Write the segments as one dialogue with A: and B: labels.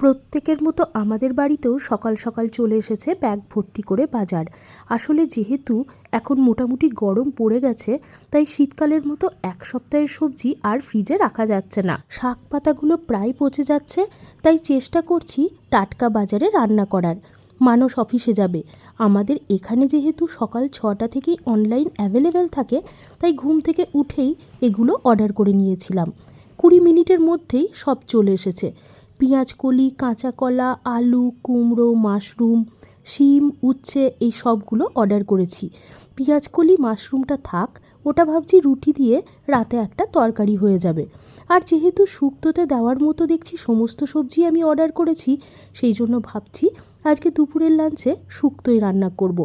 A: প্রত্যেকের মতো আমাদের বাড়িতেও সকাল সকাল চলে এসেছে ব্যাগ ভর্তি করে বাজার। আসলে যেহেতু এখন মোটামুটি গরম পড়ে গেছে, তাই শীতকালের মতো এক সপ্তাহের সবজি আর ফ্রিজে রাখা যাচ্ছে না। শাক পাতাগুলো প্রায় পচে যাচ্ছে, তাই চেষ্টা করছি টাটকা বাজারে রান্না করার। মানস অফিসে যাবে, আমাদের এখানে যেহেতু সকাল 6টা থেকেই অনলাইন অ্যাভেলেবেল থাকে, তাই ঘুম থেকে উঠেই এগুলো অর্ডার করে নিয়েছিলাম। 20 মিনিটের মধ্যেই সব চলে এসেছে। পেঁয়াজ কলি, কাঁচা কলা, আলু, কুমড়ো, মাশরুম, শিম, উচ্ছে এই সবগুলো অর্ডার করেছি। পেঁয়াজ কলি মাশরুমটা থাক, ওটা ভাবছি রুটি দিয়ে রাতে একটা তরকারি হয়ে যাবে। আর যেহেতু শুক্তোতে দেওয়ার মতো দেখছি সমস্ত সবজি আমি অর্ডার করেছি, সেই জন্য ভাবছি আজকে দুপুরের লাঞ্চে শুক্তোই রান্না করব।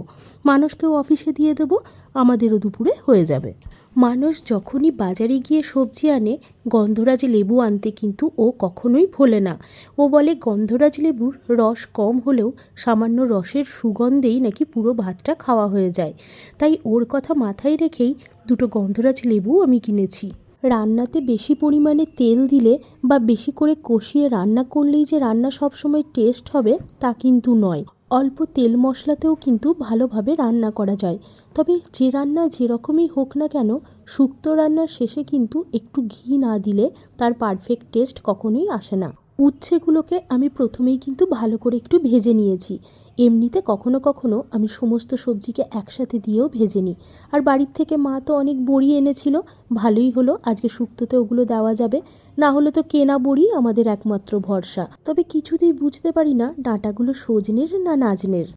A: মানসকেও অফিসে দিয়ে দেবো, আমাদেরও দুপুরে হয়ে যাবে। মানস যখনই বাজারে গিয়ে সবজি আনে, গন্ধরাজ লেবু আনতে কিন্তু ও কখনোই ভোলে না। ও বলে গন্ধরাজ লেবুর রস কম হলেও সামান্য রসের সুগন্ধেই নাকি পুরো ভাতটা খাওয়া হয়ে যায়। তাই ওর কথা মাথায় রেখেই দুটো গন্ধরাজ লেবু আমি কিনেছি। রান্নাতে বেশি পরিমাণে তেল দিলে বা বেশি করে কষিয়ে রান্না করলেই যে রান্না সবসময় টেস্ট হবে তা কিন্তু নয়। অল্প তেল মশলাতেও কিন্তু ভালোভাবে রান্না করা যায়। তবে যে রান্না যেরকমই হোক না কেন, শুক্তো রান্নার শেষে কিন্তু একটু ঘি না দিলে তার পারফেক্ট টেস্ট কখনোই আসে না। উচ্ছেগুলোকে আমি প্রথমেই কিন্তু ভালো করে একটু ভেজে নিয়েছি। এমনিতে কখনো কখনো আমি সমস্ত সবজিকে একসাথে দিয়েও ভেজে নিই। আর বাড়ির থেকে মা তো অনেক বড়ি এনেছিল, ভালোই হলো আজকে শুক্তোতে ওগুলো দেওয়া যাবে। না হলে তো কেনা বড়ি আমাদের একমাত্র ভরসা। তবে কিছুতেই বুঝতে পারি না ডাঁটাগুলো সজনের না নাজনের।